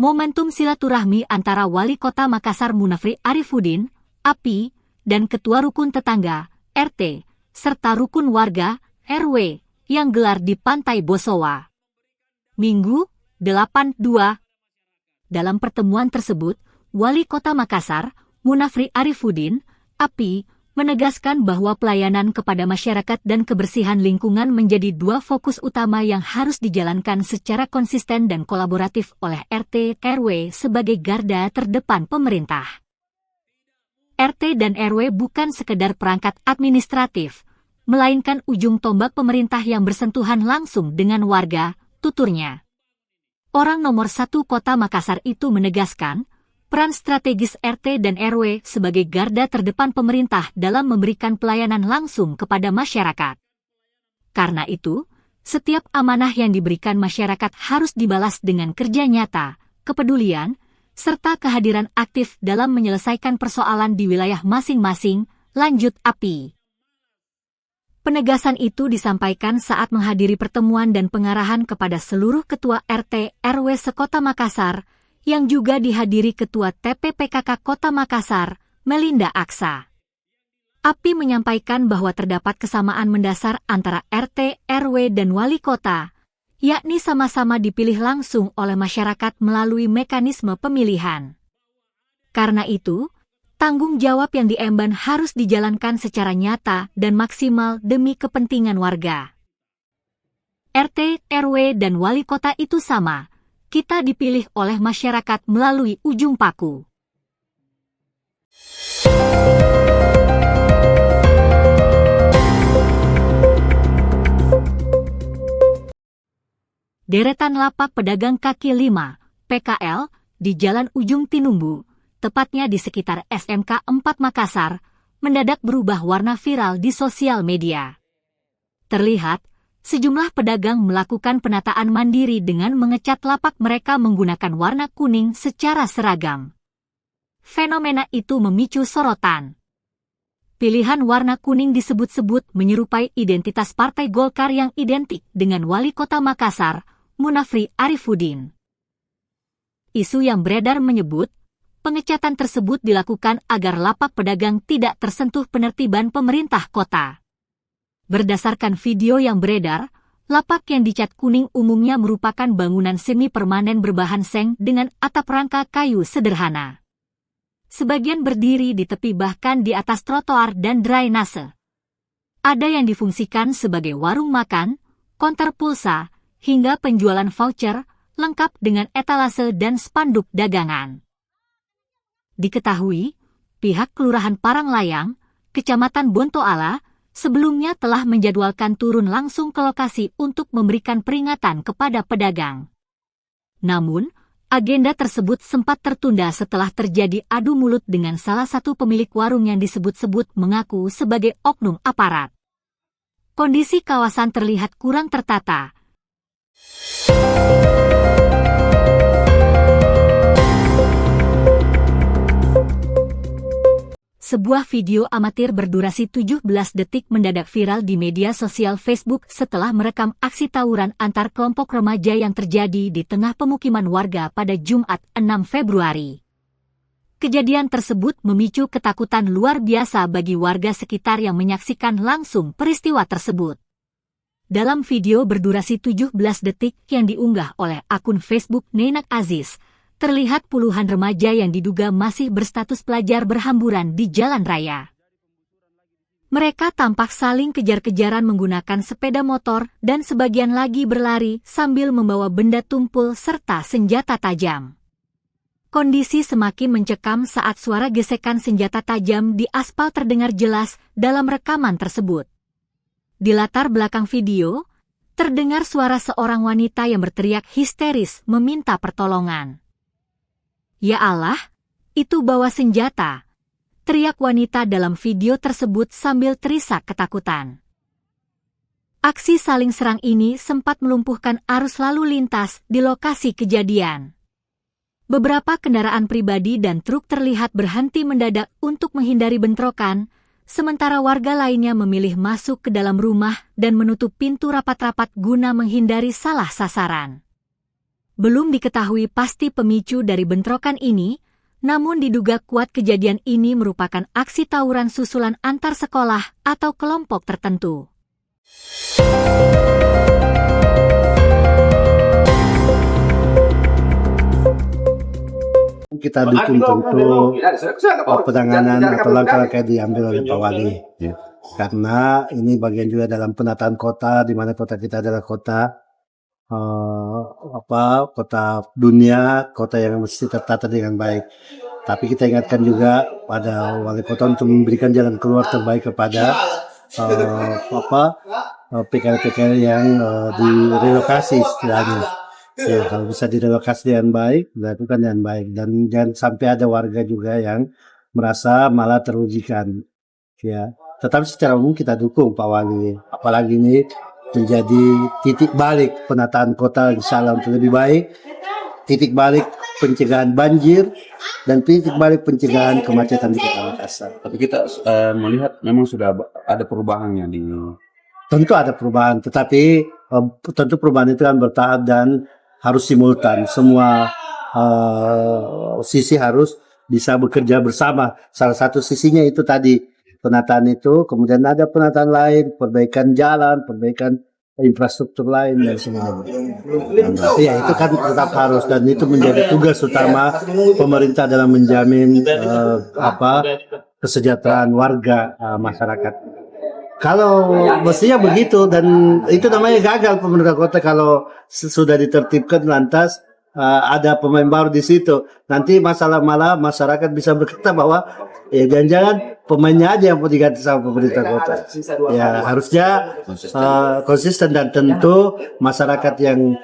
momentum silaturahmi antara Wali Kota Makassar Munafri Arifudin, API, dan Ketua Rukun Tetangga, RT, serta Rukun Warga, RW, yang gelar di Pantai Bosowa. Minggu, 8/2. Dalam pertemuan tersebut, Wali Kota Makassar, Munafri Arifudin, API, menegaskan bahwa pelayanan kepada masyarakat dan kebersihan lingkungan menjadi dua fokus utama yang harus dijalankan secara konsisten dan kolaboratif oleh RT RW sebagai garda terdepan pemerintah. RT dan RW bukan sekedar perangkat administratif, melainkan ujung tombak pemerintah yang bersentuhan langsung dengan warga, tuturnya. Orang nomor 1 Kota Makassar itu menegaskan, peran strategis RT dan RW sebagai garda terdepan pemerintah dalam memberikan pelayanan langsung kepada masyarakat. Karena itu, setiap amanah yang diberikan masyarakat harus dibalas dengan kerja nyata, kepedulian, serta kehadiran aktif dalam menyelesaikan persoalan di wilayah masing-masing, lanjut API. Penegasan itu disampaikan saat menghadiri pertemuan dan pengarahan kepada seluruh ketua RT RW se-Kota Makassar, yang juga dihadiri Ketua TPPKK Kota Makassar, Melinda Aksa. API menyampaikan bahwa terdapat kesamaan mendasar antara RT, RW, dan Wali Kota, yakni sama-sama dipilih langsung oleh masyarakat melalui mekanisme pemilihan. Karena itu, tanggung jawab yang diemban harus dijalankan secara nyata dan maksimal demi kepentingan warga. RT, RW, dan Wali Kota itu sama. Kita dipilih oleh masyarakat melalui ujung paku. Deretan lapak pedagang kaki lima, PKL, di Jalan Ujung Tinumbu, tepatnya di sekitar SMK 4 Makassar, mendadak berubah warna viral di sosial media. Terlihat, sejumlah pedagang melakukan penataan mandiri dengan mengecat lapak mereka menggunakan warna kuning secara seragam. Fenomena itu memicu sorotan. Pilihan warna kuning disebut-sebut menyerupai identitas Partai Golkar yang identik dengan Wali Kota Makassar, Munafri Arifudin. Isu yang beredar menyebut, pengecatan tersebut dilakukan agar lapak pedagang tidak tersentuh penertiban pemerintah kota. Berdasarkan video yang beredar, lapak yang dicat kuning umumnya merupakan bangunan semi permanen berbahan seng dengan atap rangka kayu sederhana. Sebagian berdiri di tepi bahkan di atas trotoar dan drainase. Ada yang difungsikan sebagai warung makan, konter pulsa, hingga penjualan voucher, lengkap dengan etalase dan spanduk dagangan. Diketahui, pihak Kelurahan Paranglayang, Kecamatan Bontoala, sebelumnya telah menjadwalkan turun langsung ke lokasi untuk memberikan peringatan kepada pedagang. Namun, agenda tersebut sempat tertunda setelah terjadi adu mulut dengan salah satu pemilik warung yang disebut-sebut mengaku sebagai oknum aparat. Kondisi kawasan terlihat kurang tertata. Sebuah video amatir berdurasi 17 detik mendadak viral di media sosial Facebook setelah merekam aksi tawuran antar kelompok remaja yang terjadi di tengah pemukiman warga pada Jumat 6 Februari. Kejadian tersebut memicu ketakutan luar biasa bagi warga sekitar yang menyaksikan langsung peristiwa tersebut. Dalam video berdurasi 17 detik yang diunggah oleh akun Facebook Nenak Aziz, terlihat puluhan remaja yang diduga masih berstatus pelajar berhamburan di jalan raya. Mereka tampak saling kejar-kejaran menggunakan sepeda motor dan sebagian lagi berlari sambil membawa benda tumpul serta senjata tajam. Kondisi semakin mencekam saat suara gesekan senjata tajam di aspal terdengar jelas dalam rekaman tersebut. Di latar belakang video, terdengar suara seorang wanita yang berteriak histeris meminta pertolongan. "Ya Allah, itu bawa senjata," teriak wanita dalam video tersebut sambil terisak ketakutan. Aksi saling serang ini sempat melumpuhkan arus lalu lintas di lokasi kejadian. Beberapa kendaraan pribadi dan truk terlihat berhenti mendadak untuk menghindari bentrokan, sementara warga lainnya memilih masuk ke dalam rumah dan menutup pintu rapat-rapat guna menghindari salah sasaran. Belum diketahui pasti pemicu dari bentrokan ini, namun diduga kuat kejadian ini merupakan aksi tawuran susulan antar sekolah atau kelompok tertentu. Kita dukung tentu penanganan atau langkah-langkah diambil oleh Pak Wali, ya. Karena ini bagian juga dalam penataan kota, di mana kota kita adalah kota kota dunia, kota yang mesti tertata dengan baik. Tapi kita ingatkan juga pada wali kota untuk memberikan jalan keluar terbaik kepada PKL-PKL yang direlokasi istilahnya. Ya, kalau bisa direlokasi dengan baik, dilakukan dengan baik, dan jangan sampai ada warga juga yang merasa malah terugikan. Ya, tetapi secara umum kita dukung Pak Wali, apalagi ini menjadi titik balik penataan kota insya Allah untuk lebih baik, titik balik pencegahan banjir, dan titik balik pencegahan kemacetan di Kota Makassar. Tapi kita melihat memang sudah ada perubahannya di. Tentu ada perubahan, tetapi tentu perubahan itu kan bertahap dan harus simultan. Semua sisi harus bisa bekerja bersama. Salah satu sisinya itu tadi penataan itu, kemudian ada penataan lain, perbaikan jalan, perbaikan infrastruktur lain dan semuanya. Ya itu kan tetap harus, dan itu menjadi tugas utama pemerintah dalam menjamin kesejahteraan warga masyarakat. Kalau mestinya begitu, dan itu namanya gagal pemerintah kota kalau sudah ditertibkan lantas ada pemain baru di situ. Nanti masalah malah masyarakat bisa berkata bahwa ya jangan-jangan pemainnya aja yang mau diganti sama pemerintah kota. Ya harusnya konsisten, dan tentu masyarakat yang